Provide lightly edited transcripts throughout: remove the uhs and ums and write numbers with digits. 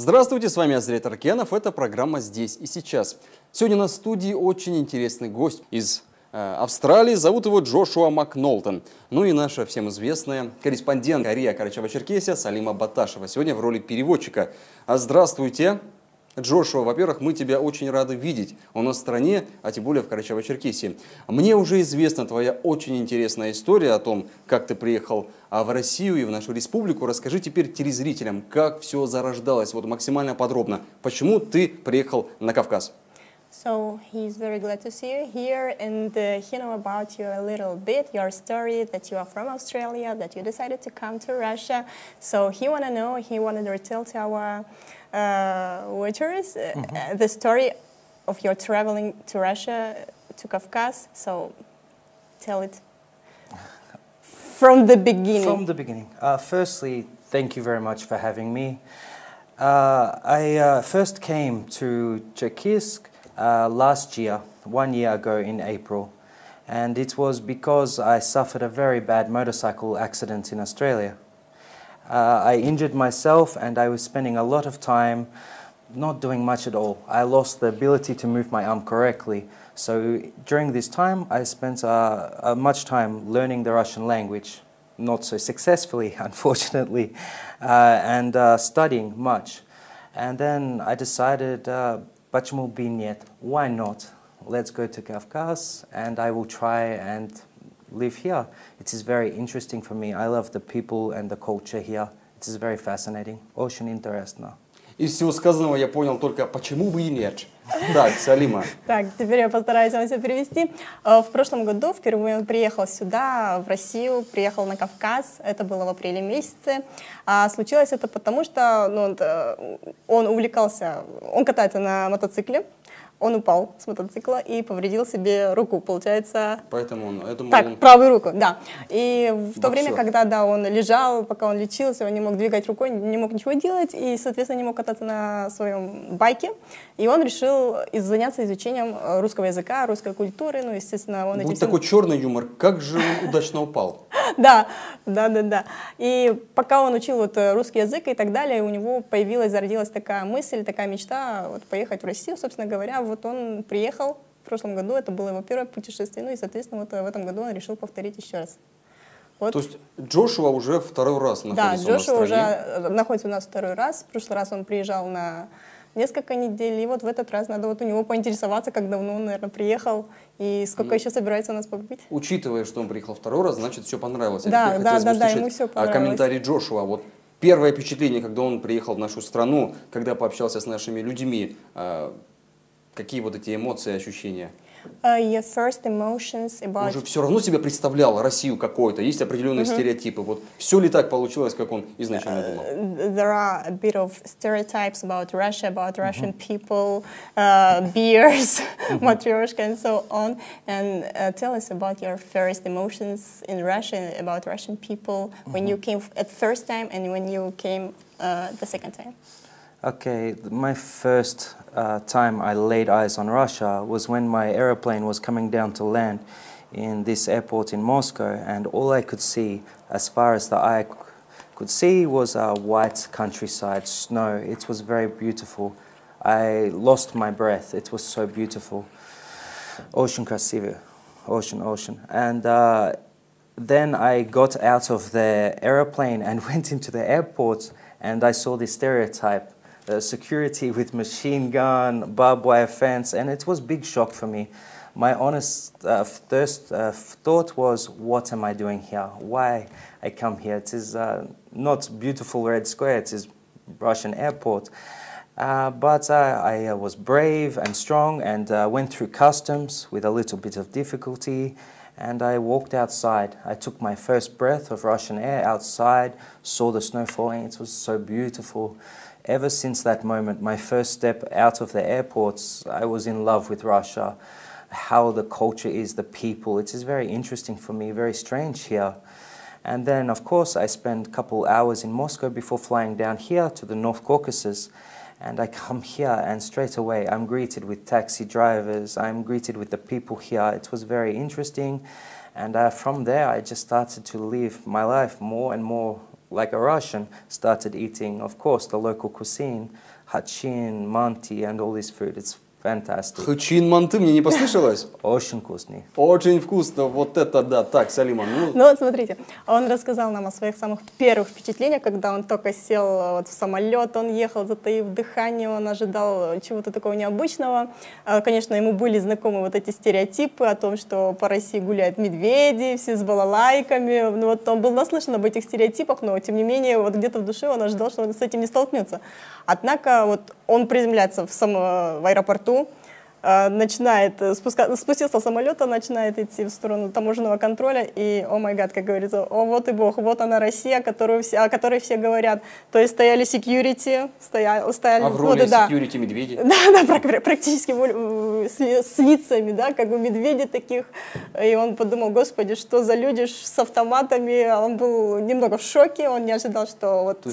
Здравствуйте, с вами Азрет Аркенов, это программа «Здесь и сейчас». Сегодня на студии очень интересный гость из Австралии, зовут его Джошуа Макнолтен. Ну и наша всем известная корреспондент Карачаево-Черкесия Салима Боташева, сегодня в роли переводчика. Здравствуйте, Джошуа, во-первых, мы тебя очень рады видеть у нас в стране, а тем более в Карачаево-Черкесии. Мне уже известна твоя очень интересная история о том, как ты приехал в Россию и в нашу республику. Расскажи теперь телезрителям, как все зарождалось, вот максимально подробно. Почему ты приехал на Кавказ? So he's very glad to see you here, and he know about you a little bit, your story, that you are from Australia, that you decided to come to Russia. So he want to know, he wanted to tell to our watchers the story of your traveling to Russia, to Kavkaz. So tell it from the beginning. From the beginning. Firstly, thank you very much for having me. I first came to Cherkessia last year, 1 year ago in April, and it was because I suffered a very bad motorcycle accident in Australia. I injured myself and I was spending a lot of time not doing much at all. I lost the ability to move my arm correctly. So during this time I spent much time learning the Russian language, not so successfully unfortunately, and studying much. And then I decided, почему бы нет? Why not? Let's go to Kavkaz and I will try and live here. It is very interesting for me. I love the people and the culture here. It is very fascinating. Очень интересно. Из всего сказанного я понял только, почему бы и нет. Так, Салима. Так, теперь я постараюсь вам все перевести. В прошлом году впервые он приехал сюда, в Россию, приехал на Кавказ. Это было в апреле месяце. Случилось это потому, что он увлекался, он катается на мотоцикле. Он упал с мотоцикла и повредил себе руку, получается. Поэтому он, так, правую руку, да. И в то время, когда он лежал, пока он лечился, он не мог двигать рукой, не мог ничего делать и, соответственно, не мог кататься на своем байке. И он решил заняться изучением русского языка, русской культуры. Ну, естественно, он будет такой черный юмор, как же он удачно упал. Да. И пока он учил русский язык и так далее, у него зародилась такая мысль, такая мечта поехать в Россию, собственно говоря. Вот он приехал в прошлом году, это было его первое путешествие, ну и, соответственно, в этом году он решил повторить еще раз. То есть Джошуа уже второй раз находится у нас в стране? Да, Джошуа уже находится у нас второй раз. В прошлый раз он приезжал на несколько недель, и вот в этот раз надо у него поинтересоваться, как давно он, наверное, приехал, и сколько еще собирается у нас побыть. Учитывая, что он приехал второй раз, значит, все понравилось. Да, ему все понравилось. Комментарий Джошуа. Вот первое впечатление, когда он приехал в нашу страну, когда пообщался с нашими людьми, какие вот эти эмоции, ощущения? Your first emotions about... Он же все равно себе представлял Россию какой-то, есть определенные стереотипы. Вот все ли так получилось, как он изначально думал? There are a bit of stereotypes about Russia, about Russian people, beers, matryoshka and so on. And tell us about your first emotions in Russia, about Russian people, when you came at first time and when you came the second time. Okay, my first time I laid eyes on Russia was when my aeroplane was coming down to land in this airport in Moscow, and all I could see, as far as the eye could see, was a white countryside, snow. It was very beautiful. I lost my breath. It was so beautiful. Очень красиво. Ocean. And then I got out of the aeroplane and went into the airport, and I saw this stereotype. Security with machine gun, barbed wire fence, and it was a big shock for me. My honest first thought was, what am I doing here? Why I come here? It is not beautiful Red Square, it is Russian airport. But I was brave and strong and went through customs with a little bit of difficulty, and I walked outside. I took my first breath of Russian air outside, saw the snow falling. It was so beautiful. Ever since that moment, my first step out of the airports, I was in love with Russia, how the culture is, the people. It is very interesting for me, very strange here. And then, of course, I spent a couple hours in Moscow before flying down here to the North Caucasus. And I come here and straight away I'm greeted with taxi drivers, I'm greeted with the people here. It was very interesting. And from there, I just started to live my life more and more like a Russian, started eating, of course, the local cuisine, hachin, manti, and all this food. It's fantastic. Хачин манты, мне не послышалось? Очень вкусный. Очень вкусно, вот это да. Так, Салима, ну... Ну вот смотрите, он рассказал нам о своих самых первых впечатлениях, когда он только сел вот в самолет, он ехал, затаив дыхание, он ожидал чего-то такого необычного. Конечно, ему были знакомы вот эти стереотипы о том, что по России гуляют медведи, все с балалайками. Ну, вот он был наслышан об этих стереотипах, но тем не менее вот где-то в душе он ожидал, что он с этим не столкнется. Однако вот он приземляется в аэропорту, начинает спустился с самолета, начинает идти в сторону таможенного контроля, и, о май гад, как говорится, о вот и бог, вот она Россия, о которой все говорят. То есть стояли security, стояли... А в роли security медведи? Да, практически с лицами, да, как бы медведи таких. И он подумал, господи, что за люди с автоматами. Он был немного в шоке, он не ожидал, что вот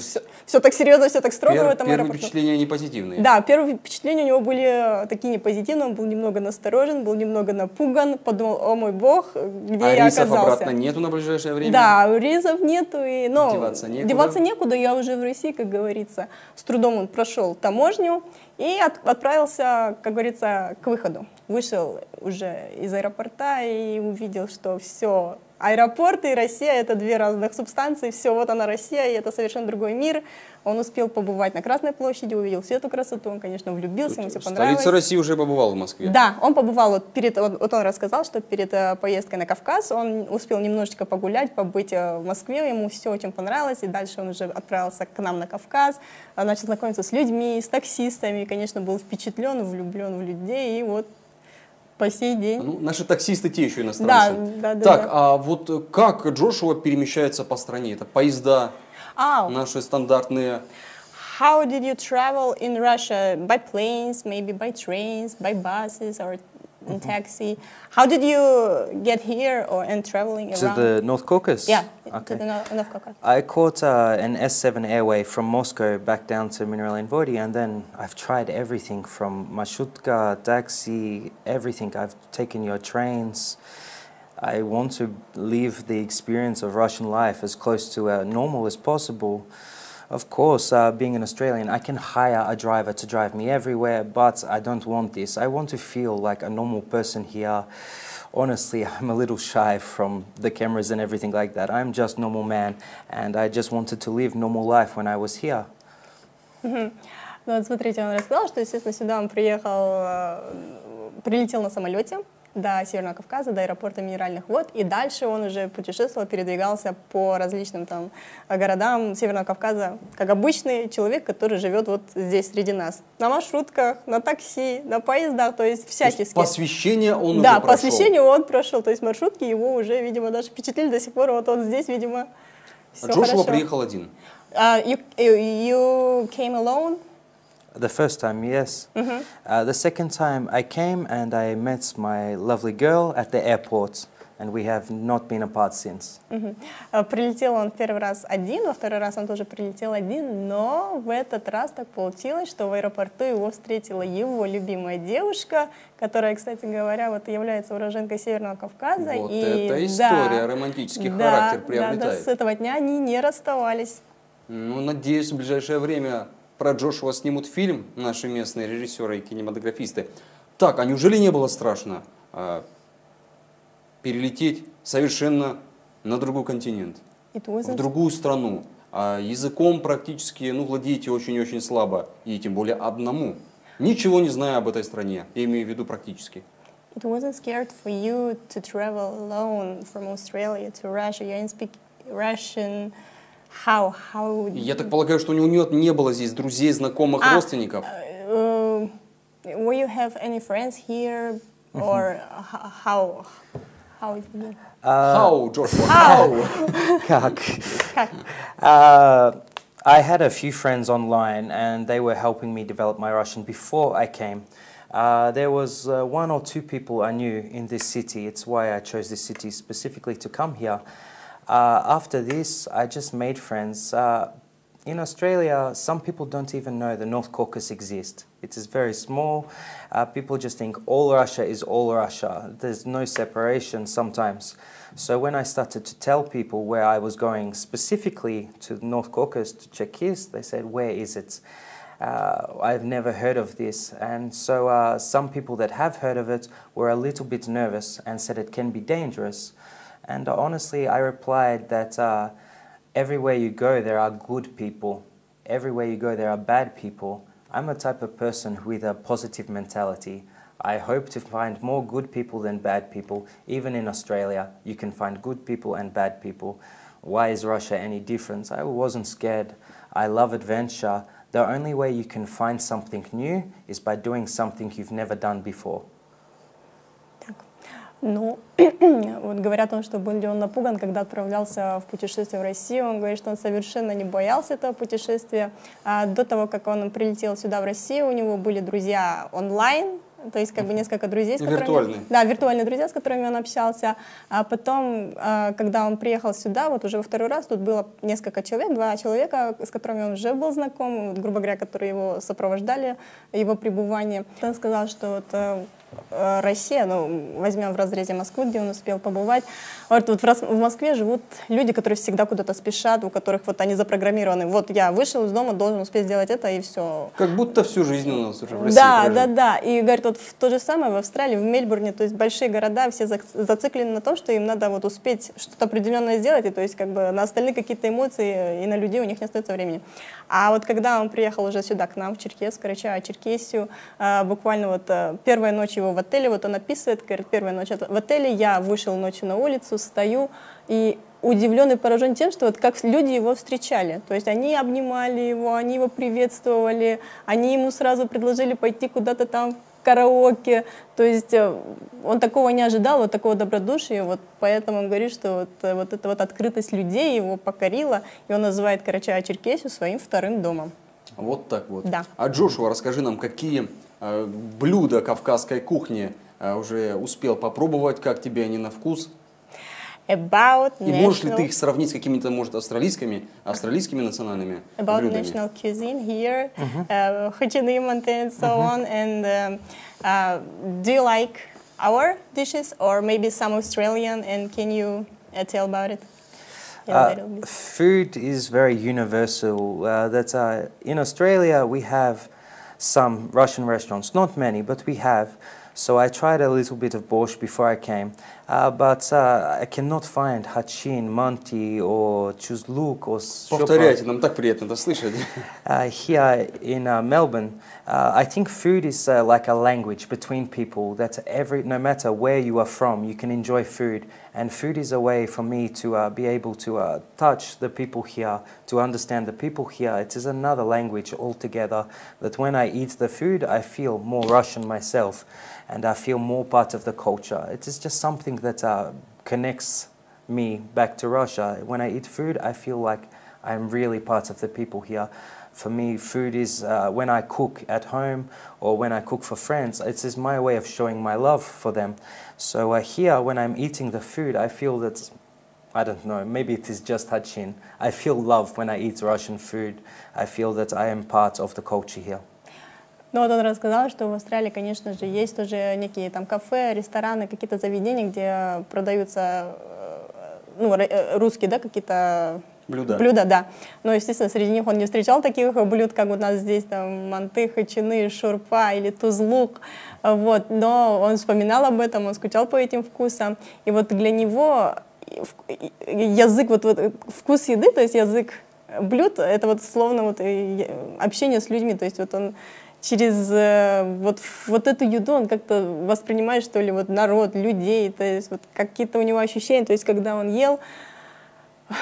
все так серьезно, все так строго в этом аэропорту. Первые впечатления не позитивные? Да, первые впечатления у него были такие непозитивные. Он был немного насторожен, был немного напуган, подумал, о мой бог, где я оказался. А рейсов обратно нету на ближайшее время? Да, рейсов нету, но деваться некуда, я уже в России, как говорится. С трудом он прошел таможню и отправился, как говорится, к выходу. Вышел уже из аэропорта и увидел, что все, аэропорт и Россия — это две разных субстанции, все, вот она Россия, и это совершенно другой мир. Он успел побывать на Красной площади, увидел всю эту красоту, он, конечно, влюбился, ему все понравилось. Столица России уже побывал в Москве? Да, он побывал, вот он рассказал, что перед поездкой на Кавказ он успел немножечко погулять, побыть в Москве, ему все очень понравилось, и дальше он уже отправился к нам на Кавказ, начал знакомиться с людьми, с таксистами, и, конечно, был впечатлен, влюблен в людей, и вот по сей день. Ну, наши таксисты те еще иностранцы. Да. Так, а вот как Джошуа перемещается по стране? Это поезда наши стандартные? How did you travel in Russia? By planes, maybe by trains, by buses, or in taxi? How did you get here and traveling around? To the North Caucasus? Yeah, okay. to the North Caucasus. I caught an S7 airway from Moscow back down to Mineral Vody, and then I've tried everything from marshutka, taxi, everything. I've taken your trains. I want to live the experience of Russian life as close to normal as possible. Of course, being an Australian, I can hire a driver to drive me everywhere, but I don't want this. I want to feel like a normal person here. Honestly, I'm a little shy from the cameras and everything like that. I'm just a normal man, and I just wanted to live normal life when I was here. Ну вот смотрите, он рассказал, что, естественно, сюда он прилетел на самолете до Северного Кавказа, до аэропорта Минеральных вод, и дальше он уже путешествовал, передвигался по различным там городам Северного Кавказа, как обычный человек, который живет вот здесь среди нас. На маршрутках, на такси, на поездах, то есть всячески. Посвящение он уже прошел. Да, посвящение он прошел, то есть маршрутки его уже, видимо, даже впечатлили до сих пор, вот он здесь, видимо, все Джошуа приехал один? You came alone? The first time, yes. The second time I came and I met my lovely girl at the airport, and we have not been apart since. Прилетел он первый раз один, во второй раз он тоже прилетел один, но в этот раз так получилось, что в аэропорту его встретила его любимая девушка, которая, кстати говоря, вот является уроженкой Северного Кавказа. Вот эта история, романтический характер приобретает. Да, с этого дня они не расставались. Ну, надеюсь, в ближайшее время про Джошуа снимут фильм наши местные режиссеры и кинематографисты. Так, а неужели не было страшно перелететь совершенно на другой континент, в другую страну? Языком практически владеете очень-очень слабо, и тем более одному, ничего не зная об этой стране, я имею в виду практически. It wasn't scared for you to travel alone from Australia to Russia. You didn't speak Russian. How? Я так полагаю, что у него не было здесь друзей, знакомых, родственников. Will you have any friends here, or how? How it be? How, Joshua? How? Как? I had a few friends online, and they were helping me develop my Russian before I came. There was one or two people I knew in this city. It's why I chose this city specifically to come here. After this, I just made friends. In Australia, some people don't even know the North Caucasus exists. It is very small. People just think all Russia is all Russia. There's no separation sometimes. So when I started to tell people where I was going specifically to the North Caucasus, to Cherkessia, they said, where is it? I've never heard of this. And so some people that have heard of it were a little bit nervous and said it can be dangerous. And honestly, I replied that everywhere you go, there are good people. Everywhere you go, there are bad people. I'm a type of person with a positive mentality. I hope to find more good people than bad people. Even in Australia, you can find good people and bad people. Why is Russia any different? I wasn't scared. I love adventure. The only way you can find something new is by doing something you've never done before. Ну, вот говоря о том, что был ли он напуган, когда отправлялся в путешествие в Россию, он говорит, что он совершенно не боялся этого путешествия. До того, как он прилетел сюда в Россию, у него были друзья онлайн, то есть как бы несколько друзей, с которыми... Виртуальные. Да, виртуальные друзья, с которыми он общался. А потом, когда он приехал сюда, вот уже во второй раз, тут было несколько человек, 2 человека, с которыми он уже был знаком, вот, грубо говоря, которые его сопровождали, его пребывание. Он сказал, что вот Россия, ну, возьмем в разрезе Москвы, где он успел побывать. Вот в Москве живут люди, которые всегда куда-то спешат, у которых вот они запрограммированы. Вот я вышел из дома, должен успеть сделать это, и все. Как будто всю жизнь у нас уже в России Да. И говорит, вот то же самое в Австралии, в Мельбурне, то есть большие города, все зациклены на том, что им надо вот успеть что-то определенное сделать, и то есть как бы на остальные какие-то эмоции и на людей у них не остается времени. А вот когда он приехал уже сюда, к нам, в Черкесск, Карачаево-Черкесию, буквально вот первая ночь его в отеле, вот он описывает, говорит, первая ночь в отеле, я вышел ночью на улицу, стою и удивлен и поражен тем, что вот как люди его встречали. То есть они обнимали его, они его приветствовали, они ему сразу предложили пойти куда-то там в караоке. То есть он такого не ожидал, вот такого добродушия, вот поэтому он говорит, что вот эта вот открытость людей его покорила, и он называет Карачаево-Черкесию своим вторым домом. Вот так вот. Да. А Джошуа, расскажи нам, какие блюда кавказской кухни уже успел попробовать, как тебе они на вкус? И можешь ли ты их сравнить с какими-то, может, австралийскими национальными блюдами? National cuisine here, Хачины, and so on. And do you like our dishes or maybe some Australian? And can you tell about it? Food is very universal. In Australia we have some Russian restaurants, not many, but we have. So I tried a little bit of borscht before I came, but I cannot find hachin, manti, or chuzluk, or Повторяйте, нам так приятно это слышать. Here in Melbourne, I think food is like a language between people. That no matter where you are from, you can enjoy food, and food is a way for me to be able to touch the people here, to understand the people here. It is another language altogether. That when I eat the food, I feel more Russian myself, and I feel more part of the culture. It is just something that connects me back to Russia. When I eat food, I feel like I'm really part of the people here. For me, food is when I cook at home or when I cook for friends, it is my way of showing my love for them. So here, when I'm eating the food, I feel that, I don't know, maybe it is just hachin. I feel love when I eat Russian food. I feel that I am part of the culture here. Ну вот он рассказал, что в Австралии, конечно же, есть тоже некие там кафе, рестораны, какие-то заведения, где продаются ну, русские, да, какие-то блюда, да. Но, естественно, среди них он не встречал таких блюд, как у нас здесь там манты, хачины, шурпа или тузлук. Вот. Но он вспоминал об этом, он скучал по этим вкусам. И вот для него язык, вот вкус еды, то есть язык блюд, это вот словно вот общение с людьми. То есть вот он через вот эту еду он как-то воспринимает, что ли, вот народ, людей, то есть вот какие-то у него ощущения, то есть когда он ел,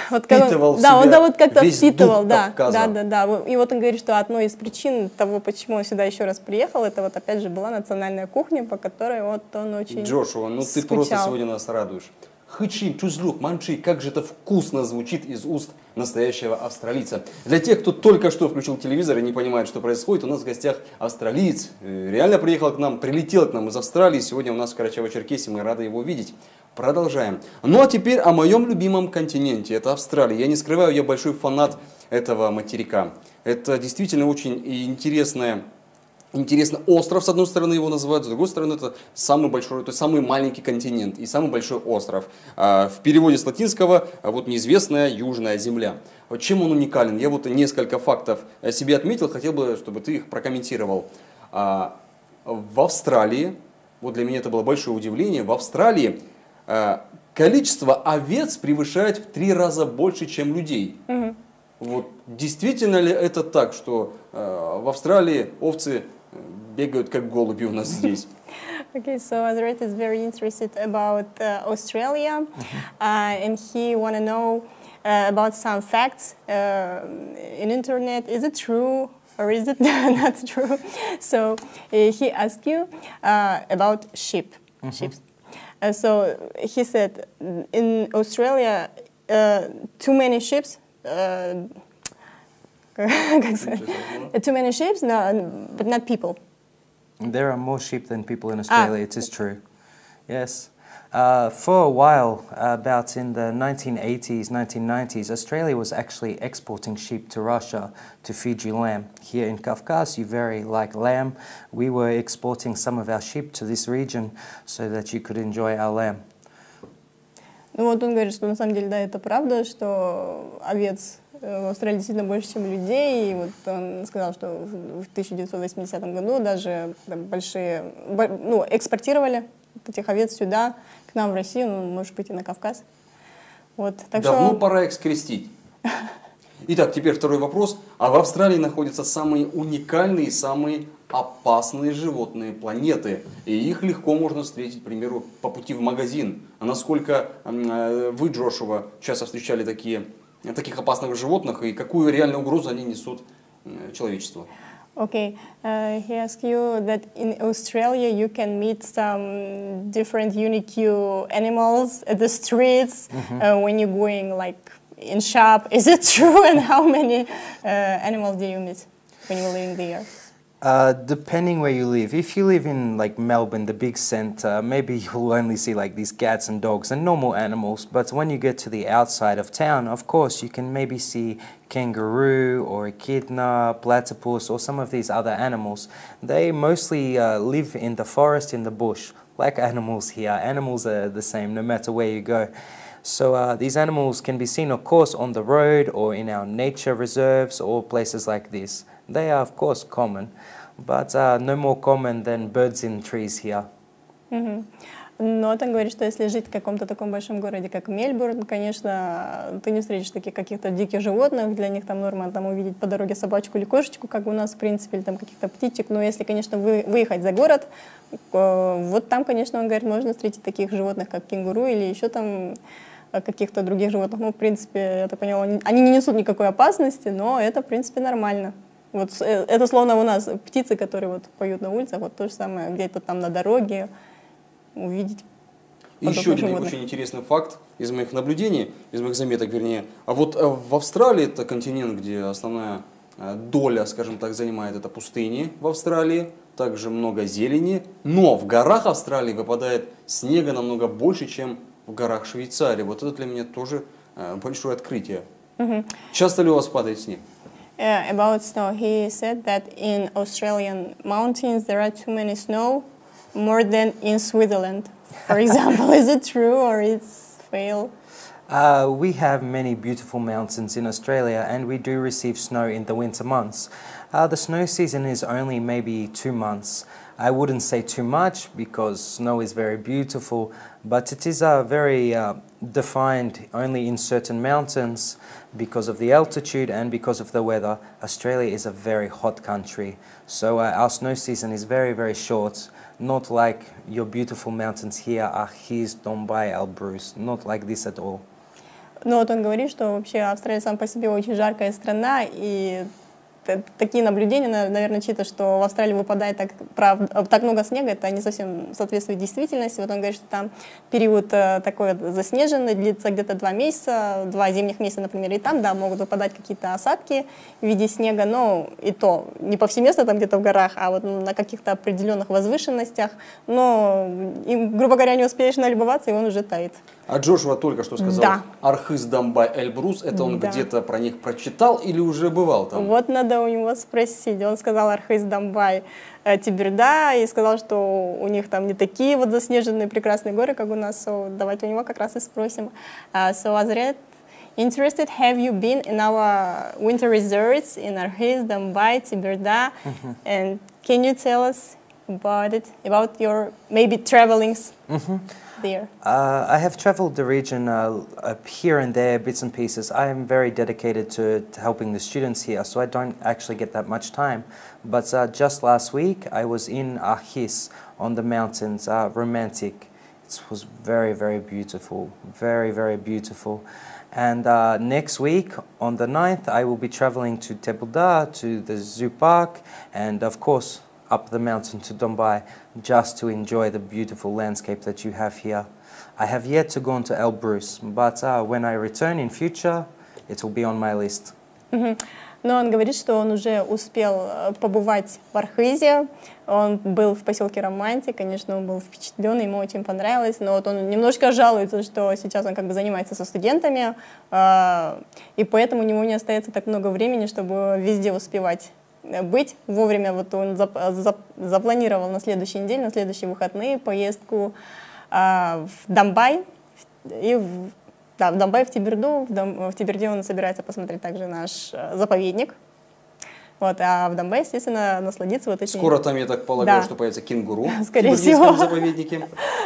вот впитывал в да, себя он вот как-то весь впитывал, дух да. И вот он говорит, что одной из причин того, почему он сюда еще раз приехал, это вот опять же была национальная кухня, по которой вот он очень Джошуа, ну ты просто сегодня нас радуешь. Хычин, чузлук, манчи, как же это вкусно звучит из уст настоящего австралийца. Для тех, кто только что включил телевизор и не понимает, что происходит, у нас в гостях австралиец. Реально приехал к нам, прилетел к нам из Австралии. Сегодня у нас в Карачаево-Черкесии, мы рады его видеть. Продолжаем. Ну а теперь о моем любимом континенте, это Австралия. Я не скрываю, я большой фанат этого материка. Это действительно очень интересный остров, с одной стороны его называют, с другой стороны это самый большой, то есть самый маленький континент и самый большой остров. В переводе с латинского вот неизвестная Южная Земля. Чем он уникален? Я вот несколько фактов себе отметил, хотел бы, чтобы ты их прокомментировал. В Австралии, вот для меня это было большое удивление, в Австралии количество овец превышает в 3 раза больше, чем людей. Вот действительно ли это так, что в Австралии овцы бегают как голуби у нас здесь? Okay, so Azret is very interested about Australia, and he want to know about some facts in internet. Is it true or is it not true? So he asked you about sheep. So he said in Australia too many sheep. Too many sheep, no, but not people. There are more sheep than people in Australia, it is true. Yes. For a while, about in the 1980s, 1990s, Australia was actually exporting sheep to Russia to feed you lamb. Here in Kafkas, you very like lamb. We were exporting some of our sheep to this region so that you could enjoy our lamb. Ну вот он говорит, что на самом деле, да, это правда, что овец в Австралии действительно больше, чем людей. И вот он сказал, что в 1980 году даже там, экспортировали этих овец сюда, к нам в Россию, ну, может быть, и на Кавказ. Вот, так давно что... пора их скрестить. Итак, теперь второй вопрос. А в Австралии находятся самые уникальные, самые опасные животные планеты. И их легко можно встретить, к примеру, по пути в магазин. А насколько вы, Джошуа, часто встречали таких опасных животных и какую реальную угрозу они несут человечеству? Okay, he asked you that in Australia you can meet some different unique animals at the streets when you're going like in shop. Is it true? And how many animals do you meet when you're living there? Depending where you live. If you live in like Melbourne, the big centre, maybe you'll only see like these cats and dogs and normal animals. But when you get to the outside of town, of course, you can maybe see kangaroo or echidna, platypus or some of these other animals. They mostly live in the forest, in the bush, like animals here. Animals are the same no matter where you go. So these animals can be seen, of course, on the road or in our nature reserves or places like this. They are, of course, common, but no more common than birds in trees here. Но он говорит, что если жить в каком-то таком большом городе, как Мельбурн, конечно, ты не встретишь таких каких-то диких животных, для них там норма там увидеть по дороге собачку или кошечку, как у нас, в принципе, или там каких-то птичек. Но если, конечно, выехать за город, вот там, конечно, он говорит, можно встретить таких животных, как кенгуру или еще там каких-то других животных. Ну, в принципе, я так поняла, они не несут никакой опасности, но это, в принципе, нормально. Вот это словно у нас птицы, которые вот поют на улицах, вот то же самое, где-то там на дороге увидеть. Еще один очень интересный факт из моих наблюдений, из моих заметок, вернее. А вот в Австралии, это континент, где основная доля, скажем так, занимает это пустыни в Австралии, также много зелени, но в горах Австралии выпадает снега намного больше, чем в горах Швейцарии. Вот это для меня тоже большое открытие. Часто ли у вас падает снег? About snow, he said that in Australian mountains there are too many snow, more than in Switzerland, for example. Is it true or it's fail? We have many beautiful mountains in Australia and we do receive snow in the winter months. The snow season is only maybe 2 months. I wouldn't say too much because snow is very beautiful, but it is very defined only in certain mountains because of the altitude and because of the weather. Australia is a very hot country, so our snow season is very, very short. Not like your beautiful mountains here, Arhis, Dombai, Elbrus, not like this at all. Ну вот он говорит, что вообще Австралия сама по себе очень жаркая страна, и такие наблюдения, наверное, чьи-то, что в Австралии выпадает так много снега, это не совсем соответствует действительности. Вот он говорит, что там период такой заснеженный, длится где-то 2 месяца, 2 зимних месяца, например, и там, да, могут выпадать какие-то осадки в виде снега, но и то не повсеместно там где-то в горах, а вот на каких-то определенных возвышенностях, но, грубо говоря, не успеешь налюбоваться, и он уже тает. А Джошуа только что сказал, Да. Архыз, Домбай, Эльбрус, это он Да. где-то про них прочитал или уже бывал там? Вот надо у него спросить. Он сказал Архыз, Домбай, Теберда, и сказал, что у них там не такие вот заснеженные прекрасные горы, как у нас. So, давайте у него как раз и спросим. So, Azret, interested, have you been in our winter resorts in Arhiz, Домбай, Теберда? And can you tell us about it, about your maybe travelings there? I have traveled the region here and there, bits and pieces. I am very dedicated to helping the students here, so I don't actually get that much time. But just last week, I was in Arhis on the mountains, romantic. It was very, very beautiful, very, very beautiful. And next week, on the 9th, I will be traveling to Tebelda, to the zoo park, and of course, up the mountain to Dombai, just to enjoy the beautiful landscape that you have here. I have yet to go on to Elbrus, but when I return in future, it will be on my list. Но он говорит, что он уже успел побывать в Архизе, он был в поселке Романтик, конечно, он был впечатлен, ему очень понравилось, но вот он немножко жалуется, что сейчас он как бы занимается со студентами, и поэтому у него не остается так много времени, чтобы везде успевать быть вовремя. Вот он запланировал на следующей неделе, на следующие выходные поездку в Домбай и в Домбай, в Теберду. В Теберде он собирается посмотреть также наш заповедник. Вот, а в Домбай, естественно, насладиться вот этим. Скоро там, я так полагаю, Да. что появится кенгуру Скорее в Тебердинском всего. заповеднике.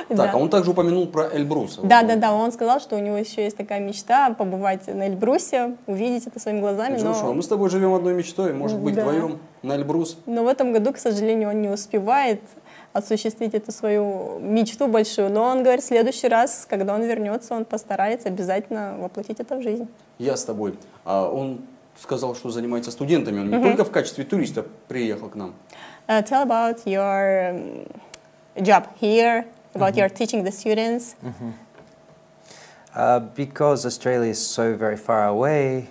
Так, Да. а он также упомянул про Эльбрус. Да, он сказал, что у него еще есть такая мечта побывать на Эльбрусе, увидеть это своими глазами. Джошуа, мы с тобой живем одной мечтой, может быть, Да. вдвоем на Эльбрус. Но в этом году, к сожалению, он не успевает осуществить эту свою мечту большую. Но он говорит, в следующий раз, когда он вернется, он постарается обязательно воплотить это в жизнь. Я с тобой. А он сказал, что занимается студентами. Он не только в качестве туриста приехал к нам. Tell about your job here, about your teaching the students. Because Australia is so very far away,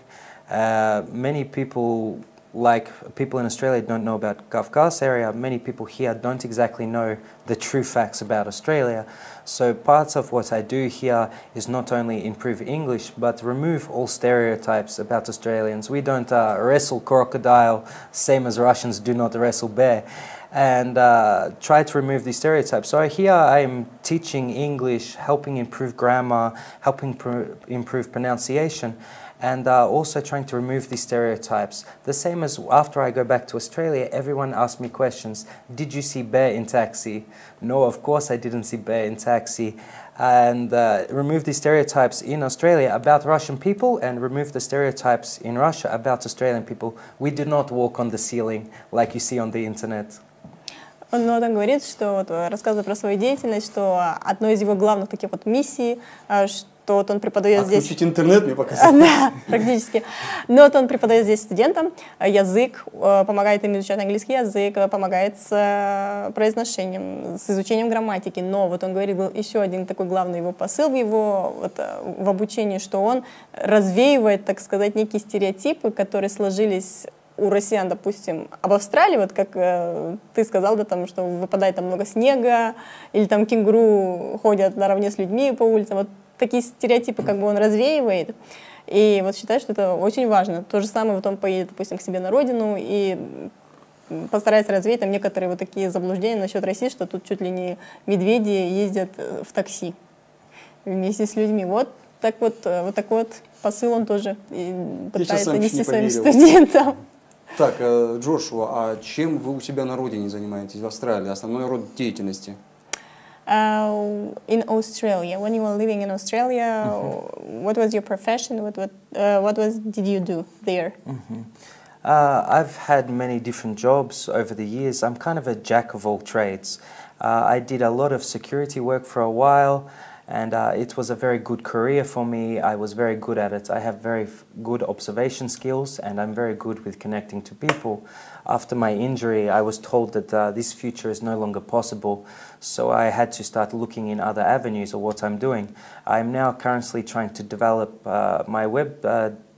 many people, like people in Australia don't know about Kafkas area, many people here don't exactly know the true facts about Australia. So parts of what I do here is not only improve English, but remove all stereotypes about Australians. We don't wrestle crocodile, same as Russians do not wrestle bear. And try to remove these stereotypes. So here I'm teaching English, helping improve grammar, helping improve pronunciation, and also trying to remove these stereotypes. The same as after I go back to Australia, everyone asks me questions. Did you see bear in taxi? No, of course I didn't see bear in taxi. And remove these stereotypes in Australia about Russian people and remove the stereotypes in Russia about Australian people. We do not walk on the ceiling like you see on the internet. Он говорит, что вот, рассказывая про свою деятельность, что одной из его главных таких вот миссий, что вот он преподает здесь... Отключить интернет мне показали. Да, практически. Но вот он преподает здесь студентам язык, помогает им изучать английский язык, помогает с произношением, с изучением грамматики. Но вот он говорит, был еще один такой главный его посыл в обучении, что он развеивает, так сказать, некие стереотипы, которые сложились у россиян, допустим, об Австралии, вот как ты сказал, да, там, что выпадает там много снега, или там кенгуру ходят наравне с людьми по улицам. Вот такие стереотипы как бы он развеивает. И вот считаю, что это очень важно. То же самое вот он поедет, допустим, к себе на родину и постарается развеять там некоторые вот такие заблуждения насчет России, что тут чуть ли не медведи ездят в такси вместе с людьми. Вот такой вот посыл он тоже пытается нести своим студентам. Так, Джошуа, а чем вы у себя на родине занимаетесь в Австралии? Основной род деятельности? In Australia, when you were living in Australia, what was your profession? Did you do there? I've had many different jobs over the years. I'm kind of a jack of all trades. I did a lot of security work for a while, and it was a very good career for me. I was very good at it. I have very good observation skills, and I'm very good with connecting to people. After my injury, I was told that this future is no longer possible, so I had to start looking in other avenues of what I'm doing. I'm now currently trying to develop my web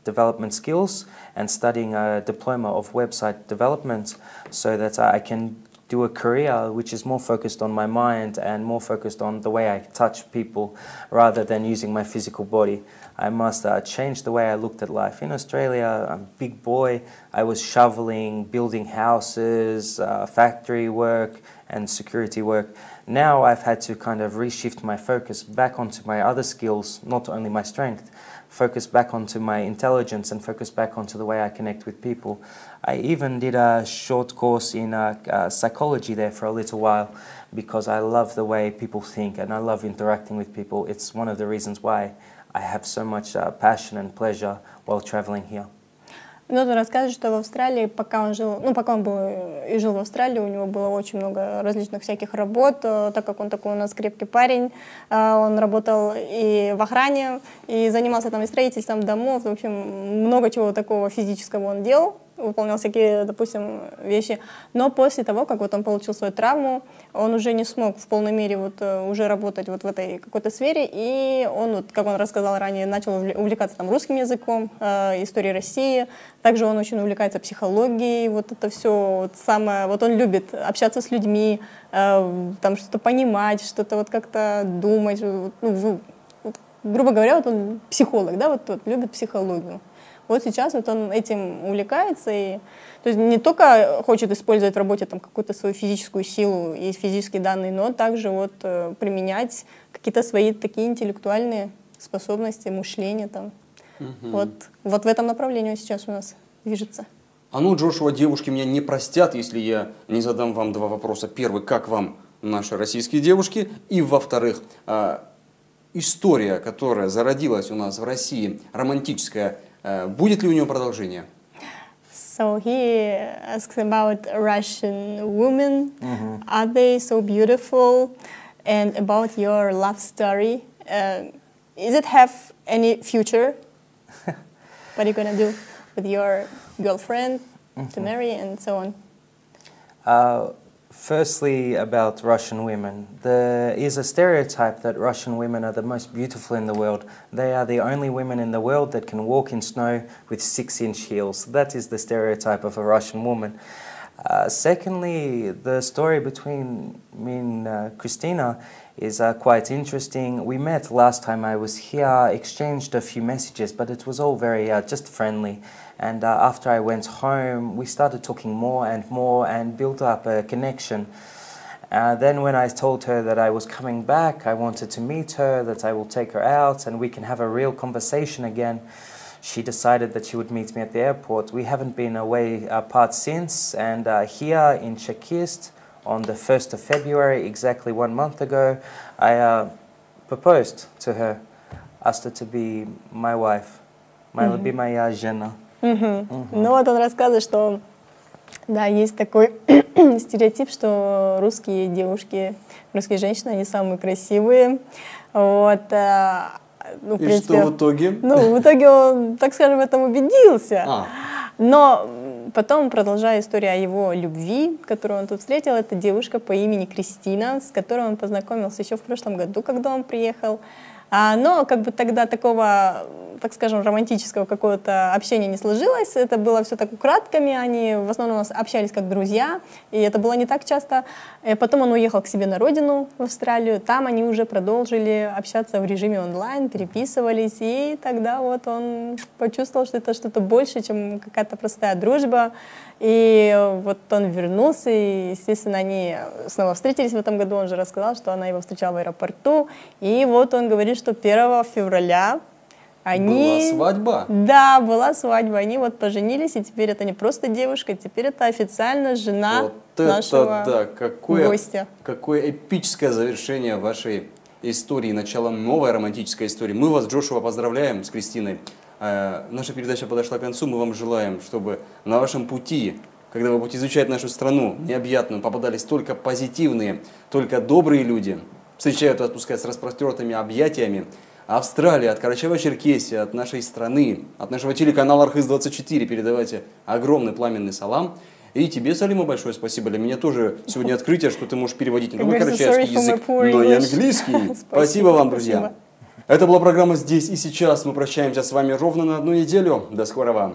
development skills and studying a diploma of website development so that I can do a career which is more focused on my mind and more focused on the way I touch people rather than using my physical body. I must change the way I looked at life. In Australia, I'm a big boy. I was shoveling, building houses, factory work and security work. Now I've had to kind of reshift my focus back onto my other skills, not only my strength, focus back onto my intelligence and focus back onto the way I connect with people. I even did a short course in psychology there for a little while because I love the way people think and I love interacting with people. It's one of the reasons why I have so much passion and pleasure while traveling here. Ну, он рассказывает, что в Австралии, пока он жил, пока он был и жил в Австралии, у него было очень много различных всяких работ, так как он такой у нас крепкий парень, он работал и в охране, и занимался там и строительством домов, в общем, много чего такого физического он делал, выполнял всякие, допустим, вещи, но после того, как вот он получил свою травму, он уже не смог в полной мере вот уже работать вот в этой какой-то сфере, и он, вот, как он рассказал ранее, начал увлекаться там русским языком, историей России, также он очень увлекается психологией, вот это все вот самое, вот он любит общаться с людьми, там что-то понимать, что-то вот как-то думать, ну, вот, грубо говоря, вот он психолог, да, вот любит психологию. Вот сейчас вот он этим увлекается, и, то есть не только хочет использовать в работе там какую-то свою физическую силу и физические данные, но также вот применять какие-то свои такие интеллектуальные способности, мышления там. Вот в этом направлении он сейчас у нас движется. А ну, Джошуа, девушки меня не простят, если я не задам вам два вопроса. Первый, как вам наши российские девушки? И, во-вторых, история, которая зародилась у нас в России, романтическая, будет ли у нее продолжение? So he asks about Russian women. Are they so beautiful? And about your love story. Is it have any future? What are you gonna do with your girlfriend to marry and so on? Firstly, about Russian women. There is a stereotype that Russian women are the most beautiful in the world. They are the only women in the world that can walk in snow with 6-inch heels. That is the stereotype of a Russian woman. Secondly, the story between me and Christina is quite interesting. We met last time I was here, exchanged a few messages, but it was all very just friendly. And after I went home, we started talking more and built up a connection. Then when I told her that I was coming back, I wanted to meet her, that I will take her out and we can have a real conversation again. She decided that she would meet me at the airport. We haven't been away apart since, and here in Cherkessia, on the 1st of February, exactly 1 month ago, I proposed to her, asked her to be my wife, любимая жена. Ну вот он рассказывает, что да, есть такой стереотип, что русские девушки, русские женщины, они самые красивые. Вот, ну, в принципе, что в итоге? Ну, в итоге он, так скажем, в этом убедился. Но потом, продолжая историю о его любви, которую он тут встретил, это девушка по имени Кристина, с которой он познакомился еще в прошлом году, когда он приехал. Но как бы тогда такого, так скажем, романтического какого-то общения не сложилось. Это было все так украдками, они в основном общались как друзья, и это было не так часто. Потом он уехал к себе на родину, в Австралию, там они уже продолжили общаться в режиме онлайн, переписывались, и тогда вот он почувствовал, что это что-то больше, чем какая-то простая дружба. И вот он вернулся, и, естественно, они снова встретились в этом году. Он же рассказал, что она его встречала в аэропорту. И вот он говорит, что 1 февраля они... Была свадьба? Да, была свадьба. Они вот поженились, и теперь это не просто девушка, теперь это официально жена вот нашего да, гостя. Какое эпическое завершение вашей истории, начало новой романтической истории. Мы вас, Джошуа, поздравляем с Кристиной. Наша передача подошла к концу. Мы вам желаем, чтобы на вашем пути, когда вы будете изучать нашу страну необъятную, попадались только позитивные, только добрые люди. Встречают вас, пускай, с распростертыми объятиями. Австралия, от Карачаево-Черкесии, от нашей страны, от нашего телеканала Архыз-24 передавайте огромный пламенный салам. И тебе, Салима, большое спасибо. Для меня тоже сегодня открытие, что ты можешь переводить не только карачаевский язык, но и английский. Спасибо вам, друзья. Это была программа «Здесь и сейчас». Мы прощаемся с вами ровно на 1 неделю. До скорого.